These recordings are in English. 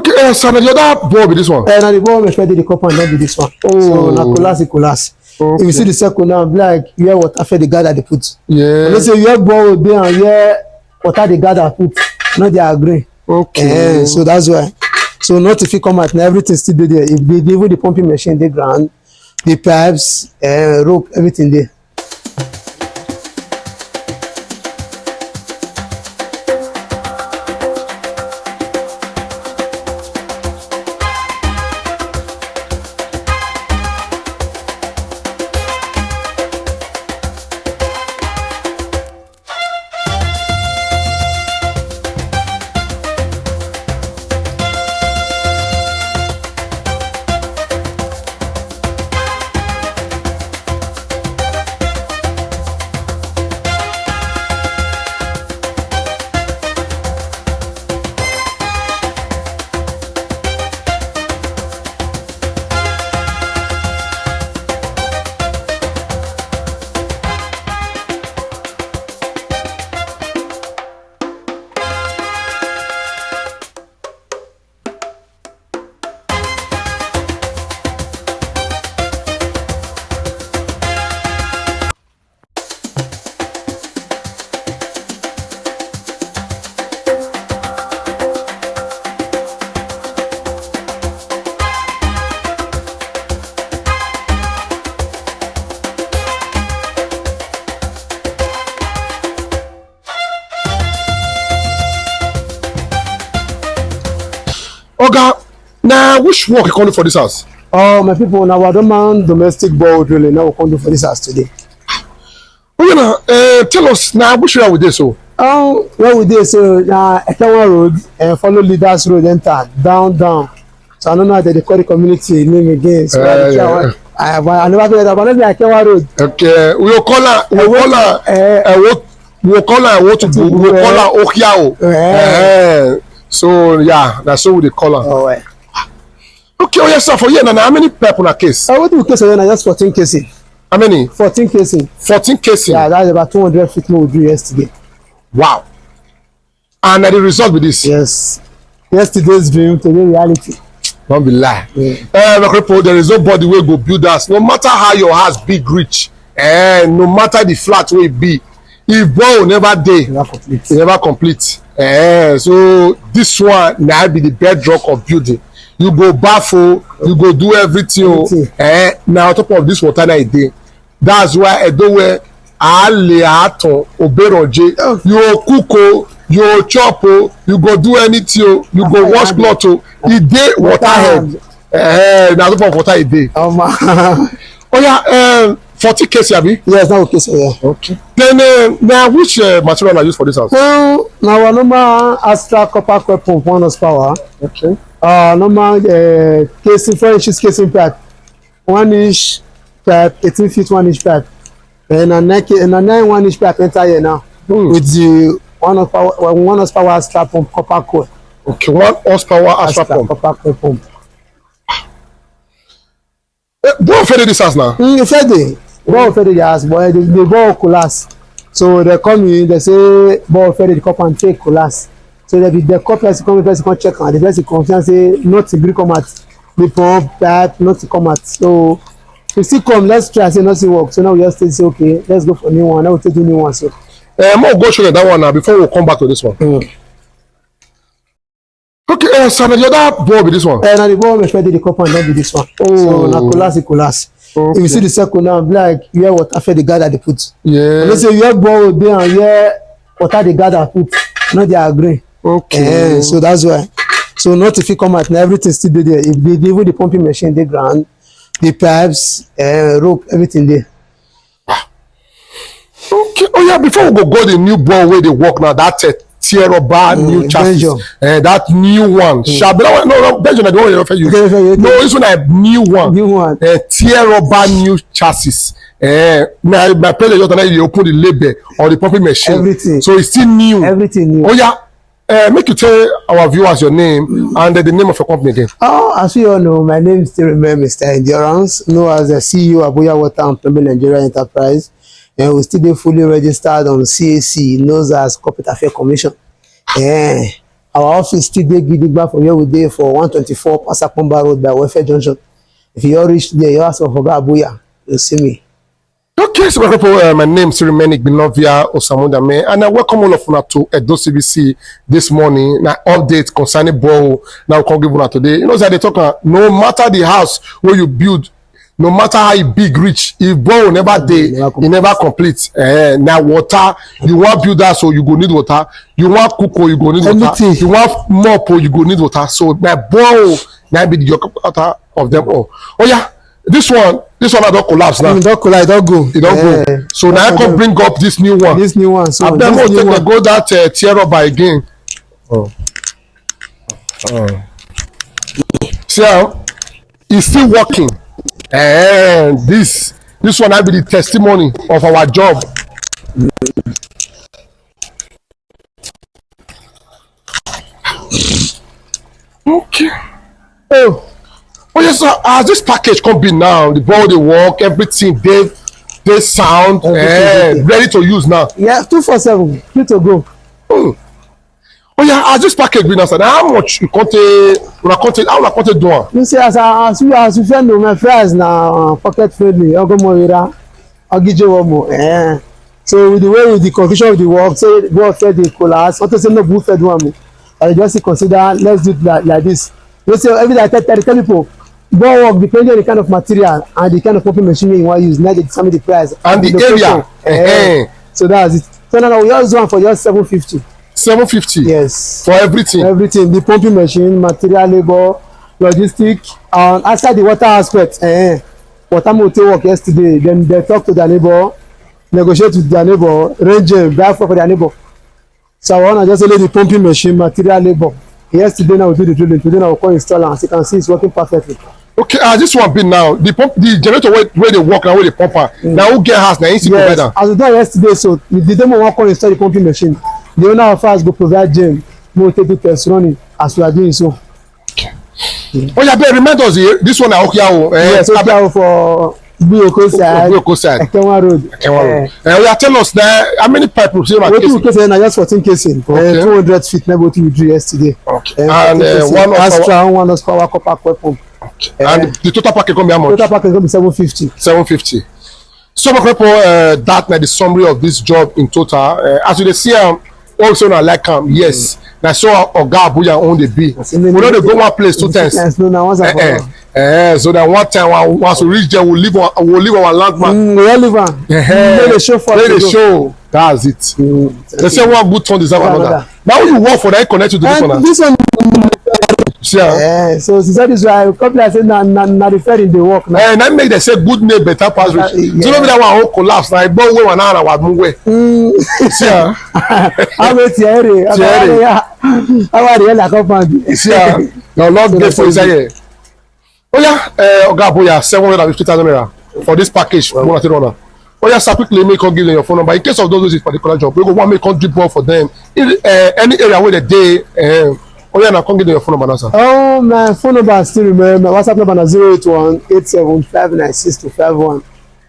Okay, so the other ball with this one. Now the ball may the cup and not be this one. Oh. So now collapse. Okay. If you see the circle now, like you hear what after the guy that they put. Yeah. Let's say you have ball there and hear what the guy that put. No, they agree. Okay. So that's why. So not if you come out now, everything still there. If they even the pumping machine, the ground, the pipes, rope, everything there. Oga, now which work you can do for this house? Oh, my people, now I don't mind domestic ball drilling. Now we can do for this house today. Okay, now tell us now which area we dey so. Where we dey so now Ekenwa Road and follow Leaders Road enter down. So I don't know how they call the community name again. So I never heard about it. Ekenwa Road. Okay, we will call her. We will call her Okiao. So yeah, that's how we call her. Oh, right. Okay, oh yes, sir. For you now, how many people in a case? What do we case now? Just 14 casing. How many? 14 casing. 14 casing. Yeah, that's about 200 feet more we do yesterday. Wow. And the result with this? Yes. Yesterday's dream, today reality. Don't be lie. Yeah. My people, there is nobody will go build us. No matter how your house big rich, and no matter the flat way be, if ball never day, it never complete. So this one now be the bedrock of building. You go baffle, you go do everything. Now on top of this water na day. That's why I do where Aleaton Oberonje, you cook, you chop, you go do anything, you go wash plot. It day water head. Now on top of water a day. Oh yeah, 40 case, Yabi? Yes, now okay, so yeah. Okay. Then now which material are used for this house? Well, now our normal Astra copper coil pump 1 horsepower. Okay. Normal casing 4 inches casing pipe, 1 inch pipe, 18 feet 1 inch pipe, and a 9 1 inch pipe enter here now with the 1 horsepower Astra pump copper coil. Okay, 1 horsepower Astra pump. Copper coil pump. Don't fed this house now. Ball fed the house, but the ball collapse. So they come in, they say ball fed the cup and take collapse. So the cup person come check and the person comes and say not to agree come at the pump that not to come at. So we still come, let's try say nothing work. So now we just say okay, let's go for new one. Now we take the new one. So more go show you that one now before we come back to this one. Okay, so the other ball with this one. Now the ball may fed the cup and not be this one. So now collapse. Okay. If you see the circle now, like you hear what after the guy that they put. Yeah. Let's say you have ball there and hear what the guy that put. No, they agree. Okay. So that's why. So not if you come out now, everything still there. If they even the pumping machine, the ground, the pipes, rope, everything there. Okay. Oh yeah. Before we go the new ball where they work now, that's a Tieroba new chassis. That new one. No, Belgium. I don't want to use. Okay. No, this one a new one. New one. Tieroba new chassis. My parents just now you open the label on the pumping machine. Everything. So it's still new. Everything new. Oh yeah. Make you tell our viewers your name and the name of your company again. Oh, as you all know, my name still remains Mr. Endurance, known as the CEO of Abuja Water and Plumbing Nigeria Enterprise. And we still be fully registered on CAC, known as Corporate Affairs Commission. our office still dey gidigba for where we dey for 124 Pasapomba Road by Welfare Junction. If you all reach there, you ask for Oga Abuya, you'll see me. Okay, so my name is Remenic Binovia Osamudame, and I welcome all of you to Edo CBC this morning. Now, update concerning Borehole. Now, we can give you today. You know, they talk, no matter the house where you build, no matter how big, rich, if Borehole never dey, e never complete. Now, water, you want build that, so you go need water. You want cook, you go need water. You want mop, you go need water. So, now, Borehole, now be the water of them all. Oh, yeah. This one I don't collapse now. It don't collapse, it don't go. It don't go. So now I can bring up this new one. This new one. So I've never take go that tear rubber again. See how it's still working. And this one will be the testimony of our job. Okay. Oh yes, sir. As this package come be now, the ball they work, everything they sound ready to use now. Yeah, 247, good to go. Oh yeah, as this package be now, sir. Now how much you contain? How much contain do one? You see, as you friend of my friends now, pocket friendly. Ogomoira, Ogijewomo. So with the confusion of the work, say go fed the collapse. What to say no good fed one. I just consider let's do it like this. You see, every day I tell people. Bore work depending on the kind of material and the kind of pumping machine you want to use. Now they determine the price and the area. So that's it. So now we just one for just 750. 750. Yes. For everything. Everything. The pumping machine, material, labor, logistic, and outside the water aspect. Water motor work yesterday. Then they talk to their neighbor, negotiate with their neighbor, range buy for their neighbor. So I want to just only the pumping machine, material, labor. Yesterday now we do the drilling. Today now we call installer. As you can see, it's working perfectly. Okay, this one been now the generator where they work now where they pump now who get house now easy provider. As we done yesterday, so the demo one call install the pumping machine. The owner of us go provide gem. We will take the test running as we are doing so. Oh yeah, but remind us here. This one now yes, Okiawo for Borehole side. Ekenwa Road. We are tell us now how many pipe we see na just 14 casing. 200 feet na what we drew yesterday. Okay. And one horsepower copper coil pump. Okay. And the total package come be how much? Total package come be 750. 750. So people that na the summary of this job in total. As you see also na like yes. Na so Oga Abuya own the be. We no dey go one place 2 times. No, na once and for all. So that one time once we reach there we'll leave our landmark. We all leave am. Let the show for let the show. That's it. They say one good turn deserve another. Now you work for that connect you to this one. This one. Yeah. So that is why company say na referring the work now. That make them say good name better pass rich. So maybe that one whole collapse na igbo wey one hour wa mu we. See ah. Awe tiere. Awa re la compound. See ah. Your lord get for inside here. Oh yeah, Oga Abuya 750,000 naira for this package. Oh yeah, sir, quickly make give them your phone number in case of those who is particular job. We go want make drip ball for them. In any area where they dey. Oh yeah, now come give them your phone number now, sir. Oh, my phone number still remember. My WhatsApp number is 081-875-9251.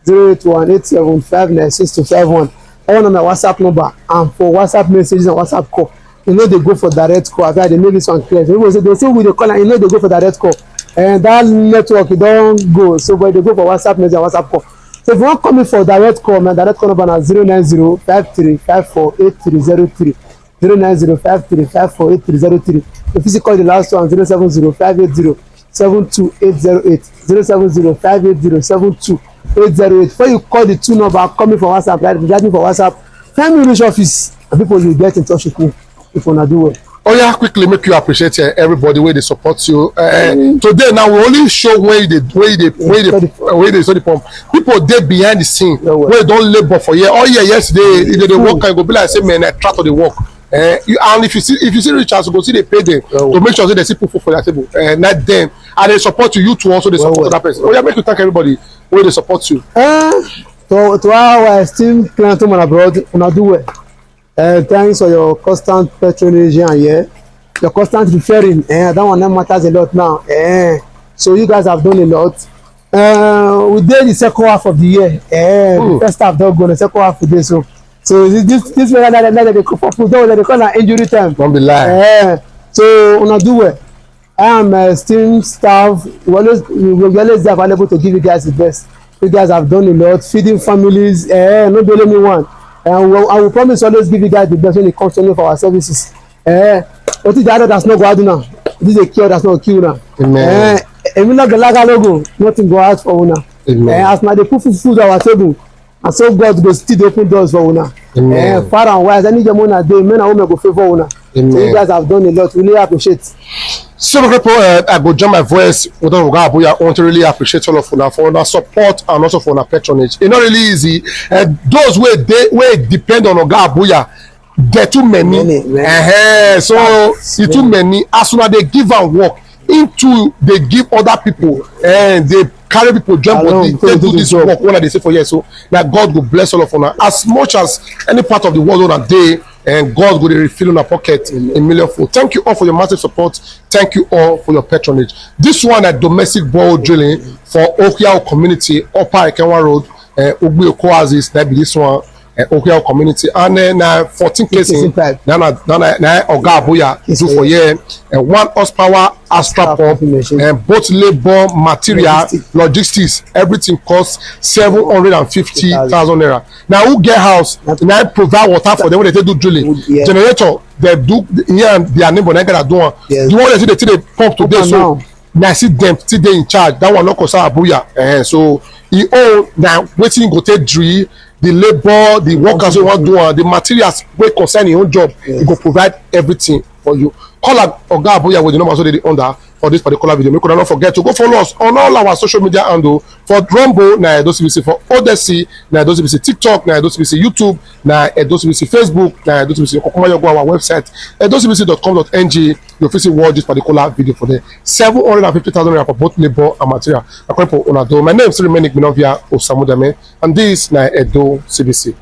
081-875-9251. I want my WhatsApp number and for WhatsApp messages and WhatsApp call. You know they go for direct call. After they make this one clear. So they say we dey call and you know they go for direct call. And that network it don't go. So but they go for WhatsApp message and WhatsApp call. So if you want come in for direct call, my direct call number is 090-5354-8303. 090-5354-8303. If you call the last one 070-580-72808. 070-580-72808. Before you call the two number coming for WhatsApp, right me for WhatsApp, find me reach office and people will get in touch with me if you wanna do well. Oh yeah, quickly make you appreciate everybody where they support you. Today now we only show where they study pump. People dey behind the scene where don't labor for year. Oh yeah, yesterday if they work and go be like say man I try to the work. And if you see rich as you go see they pay them to make sure they see people for their table. Not them. And they support you to also they support that person. Oh yeah, make you thank everybody where they support you. To our esteemed client home and abroad, una do well. Thanks for your constant patronage here. Your constant referring. That one matters a lot now. So you guys have done a lot. We did the second half of the year. The first half don't go. The second half of this. So this way that they call for food, they call an injury time. Don't be lying. So una do well. I am esteemed staff. We always there available to give you guys the best. You guys have done a lot, feeding families. Not only me one. And I will promise always give you guys the best when it comes to any of our services. What is the other that's not go out now? This is a cure that's not a cure now. Amen. Even not the lager logo, nothing go out for una. As now they put food on our table, and so God go still open doors for una. Far and wide, any of una day, men and women go favor una. So you guys have done a lot. Really appreciate. So people, I go join my voice with Oga Abuya. I want to really appreciate all of you for your support and also for your patronage. It's not really easy. Those where depend on Oga Abuya, they're too many. So it's too many. As soon as they give and work into, they give other people and they carry people join body, they do this work. What they say for years. So that God will bless all of you. As much as any part of the world on a day. And God will refill in our pocket in million fold. Thank you all for your massive support. Thank you all for your patronage. This one at domestic borehole drilling for Okiao community, Upper Ekenwa Road, Ogbe Okoazis, that be this one, Okiao community. And then 14 cases, now Oga Abuya do for year, 1 horsepower Astra pump, and both labor, material, logistics, everything costs 750,000 naira. Now who get house? Now provide water for them when they do drilling. Generator, they do here and their neighbor they gonna do one. The one they see they pump today, so now see them still they in charge. That one not cost Abuya. So he own now waiting go take drill. The labor, the workers who want to do the materials wey concern your own job, he go provide everything for you. Call out Oga Abuya with the number so they under for this particular video. Make sure not forget to go follow us on all our social media handle for Rumble na Edo CBC, for Odyssey na Edo CBC, TikTok na Edo CBC, YouTube na Edo CBC, Facebook na Edo CBC. Go our website edocbc.com.ng. You fit watch this particular video for there. 750,000 naira for both labor and material. According to Onado, my name is Remaining Minovia Osamudame, and this na Edo CBC.